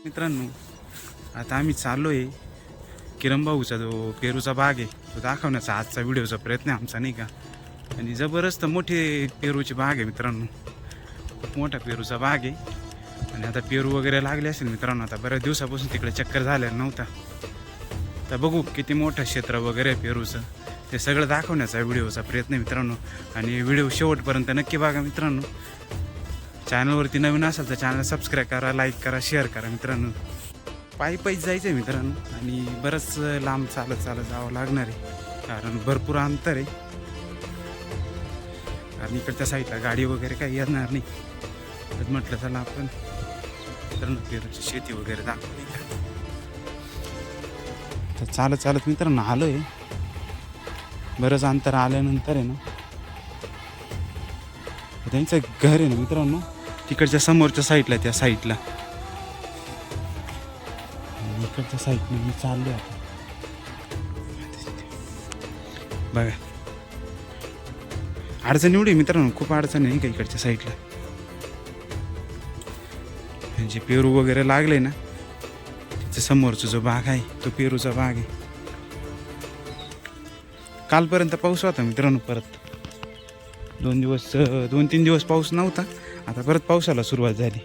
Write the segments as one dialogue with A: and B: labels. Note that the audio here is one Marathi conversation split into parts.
A: मित्रांनो, आता आम्ही चाललो आहे किरणभाऊचा जो पेरूचा बाग आहे तो दाखवण्याचा आजचा व्हिडिओचा प्रयत्न आहे आमचा, नाही का. आणि जबरदस्त मोठी पेरूची बाग आहे मित्रांनो, खूप मोठा पेरूचा बाग आहे. आणि आता पेरू वगैरे लागले असेल मित्रांनो, आता बऱ्याच दिवसापासून तिकडे चक्कर झालेला नव्हता. तर बघू किती मोठं क्षेत्र वगैरे आहे पेरूचं, ते सगळं दाखवण्याचा व्हिडिओचा प्रयत्न आहे मित्रांनो. आणि व्हिडिओ शेवटपर्यंत नक्की बघा मित्रांनो. चॅनलवरती नवीन असेल तर चॅनल सबस्क्राईब करा, लाईक करा, शेअर करा मित्रांनो. पायी पायीच जायचं आहे मित्रांनो, आणि बरंच लांब चालत जावं लागणार आहे, कारण भरपूर अंतर आहे. आणि इकडच्या साईडला गाडी वगैरे काही येणार नाही, तर म्हटलं चला आपण मित्रांनो पेरूची शेती वगैरे दाखवली का. तर चालत मित्रांनो आलो आहे. बरंच अंतर आल्यानंतर आहे ना, त्यांचं घर आहे ना मित्रांनो तिकडच्या समोरच्या साईडला, त्या साईडला इकडच्या साईडने मी चाललो आता. बघा अडचण एवढी मित्रांनो, खूप अडचण आहे का इकडच्या साईडला. म्हणजे पेरू वगैरे लागले ना, त्याच्या समोरचा जो बाग आहे तो पेरूचा बाग आहे. कालपर्यंत पाऊस होता मित्रांनो, परत 2-3 दिवस पाऊस नव्हता. आता परत पावसाला सुरुवात झाली.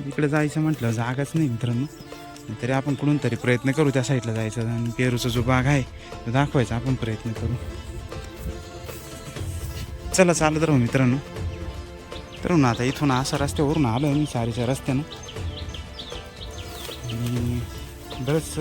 A: इकडे जायचं म्हटलं जागाच नाही मित्रांनो, तरी आपण कुठून तरी प्रयत्न करू त्या साईडला जायचा, आणि पेरूचा जो बाग आहे तो दाखवायचा आपण प्रयत्न करू. चला चालत राहू मित्रांनो. तर ना आता इथून असा रस्त्यावरून आलो मी, सारीच्या रस्त्यानं. आणि बरंच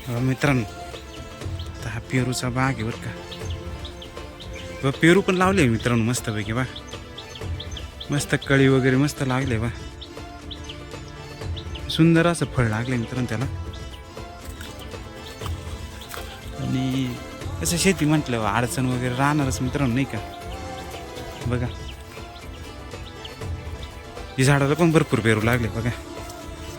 A: मित्रांनो आता हा पेरूचा बाग आहे बरं का. पेरू पण लावले मित्रांनो मस्तपैकी बा, मस्त कळी वगैरे मस्त लागले बा, सुंदर असं फळ लागले मित्रांनो त्याला. आणि असं शेती म्हटलं अडचण वगैरे राहणारच मित्रांनो, नाही का. बघा ही झाडाला पण भरपूर पेरू लागले बघा.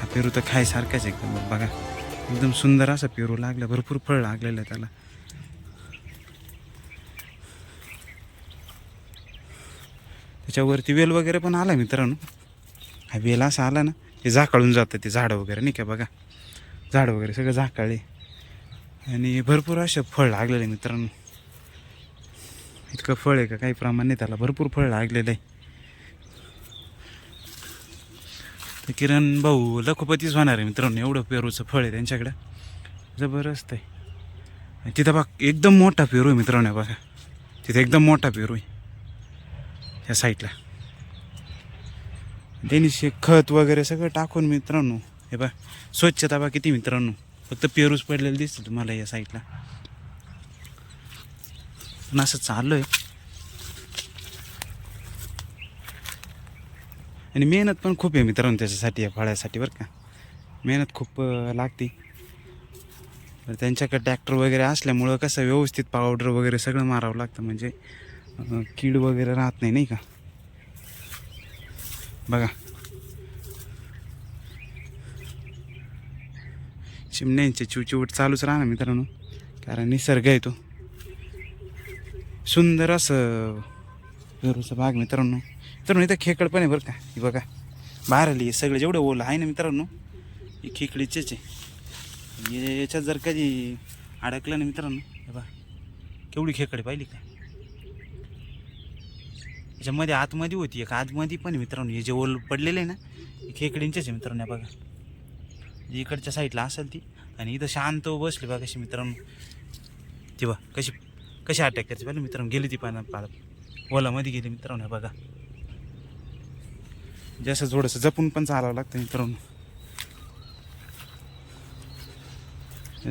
A: हा पेरू तर खायसारखाच एकदम बघा, एकदम सुंदर असं पेरू लागलं, भरपूर फळ लागलेलं आहे त्याला. त्याच्यावरती वेल वगैरे पण आला मित्रांनो. हा वेल असा आला ना ते झाकाळून जातं ते झाडं वगैरे, नाही का. बघा झाडं वगैरे सगळं झाकाळले, आणि भरपूर असं फळ लागलेलं आहे मित्रांनो. इतकं फळ आहे का काही प्रमाण नाही त्याला, भरपूर फळ लागलेलं आहे. तर किरण भाऊ लखोपतीच होणार आहे मित्रांनो, एवढं पेरूचं फळ आहे त्यांच्याकडं, जबरदस्त आहे. आणि तिथं बघा एकदम मोठा पेरू आहे मित्रांनो, बघा तिथं एकदम मोठा पेरू आहे ह्या साईडला. त्यांनी खत वगैरे सगळं टाकून मित्रांनो, हे बघा स्वच्छता बघा किती मित्रांनो, फक्त पेरूच पडलेलं दिसतं तुम्हाला या साईडला. पण असं चाललं आहे, आणि मेहनत पण खूप आहे मित्रांनो त्याच्यासाठी, या फळासाठी बरं का. मेहनत खूप लागते. तर त्यांच्याकडे ट्रॅक्टर वगैरे असल्यामुळं कसं व्यवस्थित पावडर वगैरे सगळं मारावं लागतं, म्हणजे कीड वगैरे राहत नाही, नाही का. बघा चिमण्यांचे चिवचिवट चालूच राहणार मित्रांनो, कारण निसर्ग आहे तो. सुंदर असं पेरूचा बाग मित्रांनो. मित्रांनो इथं खेकड पण आहे बरं का. ही बघा बाहेर आली, सगळं जेवढं ओलं आहे ना मित्रांनो ही खेकडीचेच आहे. याच्यात जर कधी अडकलं ना मित्रांनो, हे बघा केवढी खेकडे पाहिली का. याच्यामध्ये आतमध्ये होती एक, आतमध्ये पण मित्रांनो हे जे ओल पडलेले आहे ना हे खेकडींचेच आहे मित्रांनो. बघा इकडच्या साईडला असेल ती, आणि इथं शांत बसली बघा कशी मित्रांनो. ती बघा कशी अटॅक करायची पाहिजे मित्रांनो, गेली ती ओलामध्ये गेली मित्रांनो. बघा जसं थोडंसं जपून पण चालावं लागतं मित्रांनो.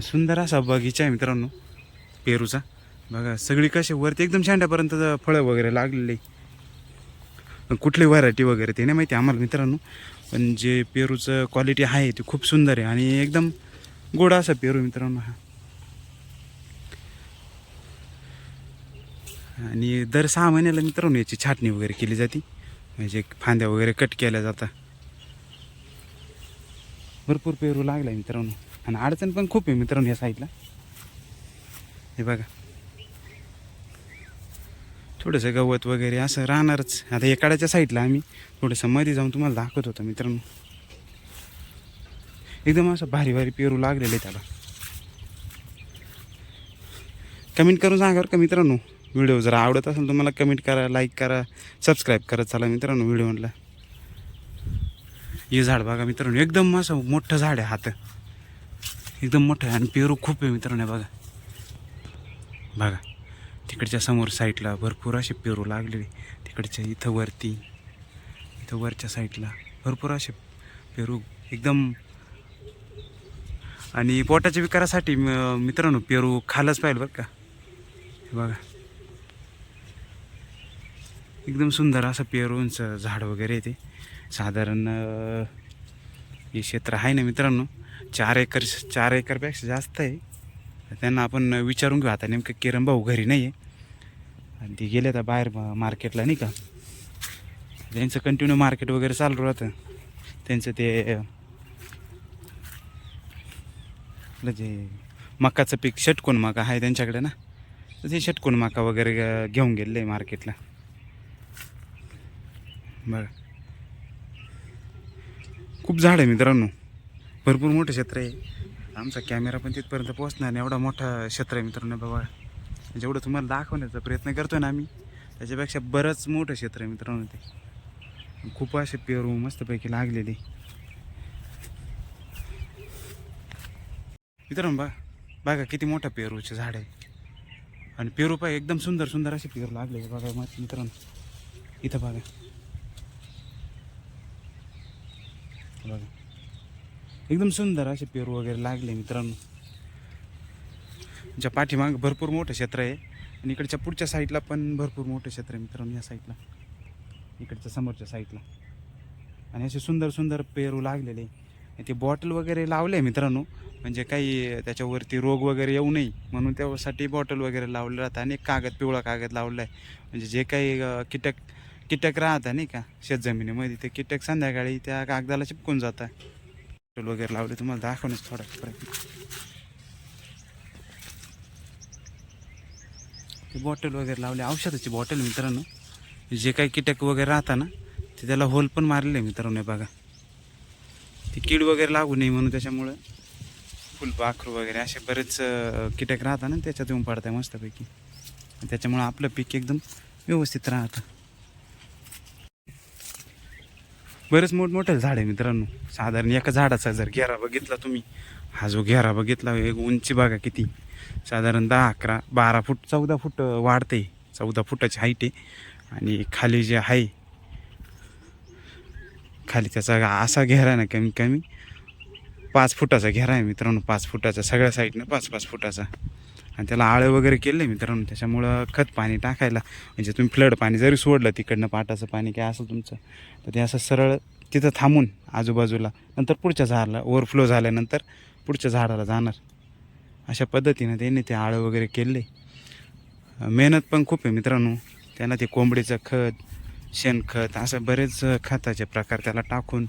A: सुंदर असा बगीचा आहे मित्रांनो पेरूचा. बघा सगळी कशी वरती एकदम शेंड्यापर्यंत फळं वगैरे लागलेली. कुठली व्हरायटी वगैरे ते नाही माहिती आम्हाला मित्रांनो, पण जे पेरूचं क्वालिटी आहे ते खूप सुंदर आहे, आणि एकदम गोड असा पेरू मित्रांनो हा. आणि दर 6 महिन्याला मित्रांनो याची छाटणी वगैरे केली जाते, म्हणजे फांद्या वगैरे कट केल्या जातात. भरपूर पेरू लागला आहे मित्रांनो, आणि अडचण पण खूप आहे मित्रांनो या साईडला. हे बघा थोडंसं गवत वगैरे असं राहणारच. आता एकाड्याच्या साईडला आम्ही थोडंसं मध्ये जाऊन तुम्हाला दाखवत होतो मित्रांनो. एकदम असं भारी भारी पेरू लागलेले आहे त्याला. कमेंट करून सांगा बरं का मित्रांनो. व्हिडिओ जर आवडत असेल तुम्हाला कमेंट करा, लाईक करा, सबस्क्राईब करत चला मित्रांनो व्हिडिओला. हे झाड बघा मित्रांनो, एकदम असं मोठं झाड आहे. हात एकदम मोठं आहे आणि पेरू खूप आहे मित्रांनो. बघा बघा तिकडच्या समोर साईडला भरपूर असे पेरू लागलेले. तिकडच्या इथं वरती, इथं वरच्या साईडला भरपूर असे पेरू एकदम. आणि पोटाच्या विकारासाठी मित्रांनो पेरू खाल्लंच पाहिजे बरं का. बघा एकदम सुंदर असं पेरूंचं झाड वगैरे येते. साधारण हे क्षेत्र आहे ना मित्रांनो 4 एकरपेक्षा जास्त आहे. त्यांना आपण विचारून घेऊ. आता नेमकं किरण भाऊ घरी नाही आहे आणि ते गेले आता बाहेर मार्केटला नाही का. त्यांचं कंटिन्यू मार्केट वगैरे चालू राहतं. त्यांचं ते आपलं जे मकाचं पीक षटकोन मका आहे त्यांच्याकडे ना, तर ते षटकोन मका वगैरे घेऊन गेले मार्केटला. बघा खूप झाड आहे मित्रांनो, भरपूर मोठं क्षेत्र आहे. आमचा कॅमेरा पण तिथपर्यंत पोहोचणार नाही एवढा मोठा क्षेत्र आहे मित्रांनो. बघा जेवढं तुम्हाला दाखवण्याचा प्रयत्न करतोय ना आम्ही, त्याच्यापेक्षा बरंच मोठं क्षेत्र आहे मित्रांनो ते. खूप असे पेरू मस्तपैकी लागलेले मित्रांनो. बघा किती मोठं पेरूचे झाड आहे. आणि पेरू पाय एकदम सुंदर सुंदर असे पेरू लागले बघा मित्रांनो. इथं बघा बघा एकदम सुंदर असे पेरू वगैरे लागले मित्रांनो. ज्या पाठीमाग भरपूर मोठं क्षेत्र आहे आणि इकडच्या पुढच्या साईडला पण भरपूर मोठं क्षेत्र आहे मित्रांनो. या साईडला, इकडच्या समोरच्या साईडला आणि असे सुंदर सुंदर पेरू लागलेले. ते बॉटल वगैरे लावले मित्रांनो, म्हणजे काही त्याच्यावरती रोग वगैरे येऊ नये म्हणून त्यासाठी बॉटल वगैरे लावले राहतात. आणि कागद, पिवळा कागद लावला आहे. म्हणजे जे काही कीटक राहतात नाही का शेतजमिनीमध्ये, ते कीटक संध्याकाळी त्या कागदाला चिपकून जातात. बॉटल वगैरे लावले तुम्हाला दाखवण्यास थोडा प्रयत्न. ते बॉटल वगैरे लावले, औषधाची बॉटल मित्रांनो. जे काही कीटक वगैरे राहतात ना, ते त्याला होल पण मारले मित्रांनो. बघा ती कीड वगैरे लागू नये म्हणून त्याच्यामुळं फुलपाखरू वगैरे असे बरेच कीटक राहतात ना, त्याच्यात येऊन पडतात मस्तपैकी. त्याच्यामुळं आपलं पीक एकदम व्यवस्थित राहतं. बरेच मोठमोठे झाड आहे मित्रांनो. साधारण एका झाडाचा जर घेरा बघितला तुम्ही, हा जो घेरा बघितला, एक उंची बघा किती, साधारण 10, 11, 12 फूट, 14 फूट वाढते. 14 फुटाची हाईट आहे. आणि खाली जे आहे, खाली त्याचा असा घेरा आहे ना, कमीत कमी 5 फुटाचा घेरा आहे मित्रांनो. 5 फुटाचा सगळ्या साईडनं 5-5 फुटाचा. आणि त्याला आळं वगैरे केलं आहे मित्रांनो. त्याच्यामुळं खत पाणी टाकायला, म्हणजे तुम्ही फ्लड पाणी जरी सोडलं तिकडनं, पाटाचं पाणी काय असेल तुमचं, तर ते असं सरळ तिथं थांबून आजूबाजूला, नंतर पुढच्या झाडाला ओव्हरफ्लो झाल्यानंतर पुढच्या झाडाला जाणार. अशा पद्धतीनं त्यांनी ते आळं वगैरे केले. मेहनत पण खूप आहे मित्रांनो. त्यांना ते कोंबडीचं खत, शेणखत, असं बरेच खताचे प्रकार त्याला टाकून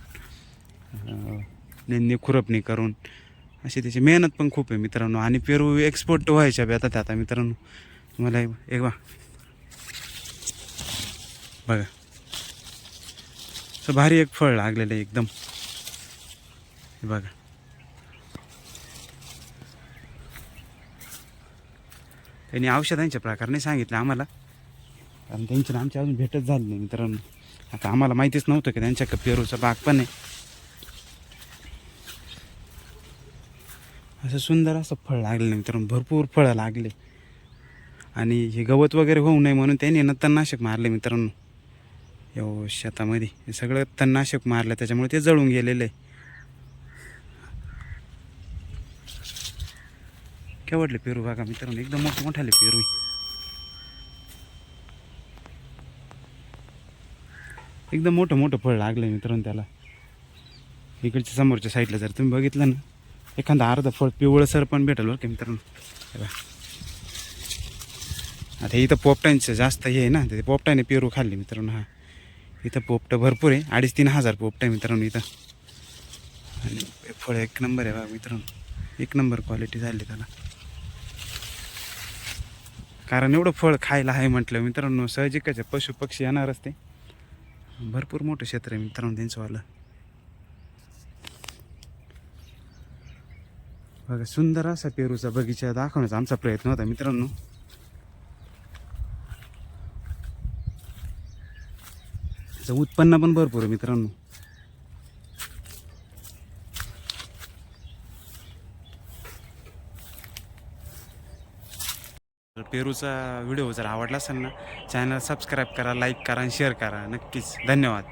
A: नेंदी खुरपणी करून, अशी त्याची मेहनत पण खूप आहे मित्रांनो. आणि पेरू एक्सपोर्ट व्हायच्या बेतात आता मित्रांनो. तुम्हाला एक बघा असं भारी एक फळ लागलेलं आहे एकदम. हे बघा त्यांनी औषधांचे प्रकार नाही सांगितले आम्हाला, कारण त्यांची आमची अजून भेटच झाली नाही मित्रांनो. आता आम्हाला माहितीच नव्हतं की त्यांच्या पेरूचा बाग पण आहे. असं सुंदर असं फळ लागलं मित्रांनो, भरपूर फळं लागले. आणि हे गवत वगैरे होऊ नये म्हणून त्यांनी तणनाशक मारले मित्रांनो. शेतामध्ये हे सगळं तणनाशक मारलं, त्याच्यामुळे ते जळून गेलेलं आहे. केवढले पेरू बघा मित्रांनो, एकदम मोठमोठाले पेरू. एकदम मोठं मोठं फळ लागलं मित्रांनो त्याला. इकडच्या समोरच्या साईडला जर तुम्ही बघितलं ना, एखादा अर्धा फळ पिवळसर पण भेटेल बरं का मित्रांनो. आता इथं पोपटांचं जास्त हे आहे ना, ते पोपटाने पेरू खाल्ले मित्रांनो. हा इथं पोपटं भरपूर आहे, 2,500-3 हजार पोपट आहे मित्रांनो इथं. आणि फळ एक नंबर आहे बघा मित्रांनो, एक नंबर क्वालिटी झाली त्याला. कारण एवढं फळ खायला आहे म्हटलं मित्रांनो, साहजिकच आहे, पशु पक्षी येणारच ते. भरपूर मोठं क्षेत्र आहे मित्रांनो त्यांचंवालं. बघा, सुंदर असा पेरूचा बगीचा दाखवण्याचा आमचा प्रयत्न होता मित्रांनो. त्याचं उत्पन्न पण भरपूर आहे मित्रांनो. पेरूचा व्हिडिओ जर आवडला असेल ना, चॅनल सबस्क्राईब करा, लाईक करा आणि शेअर करा. नक्कीच धन्यवाद.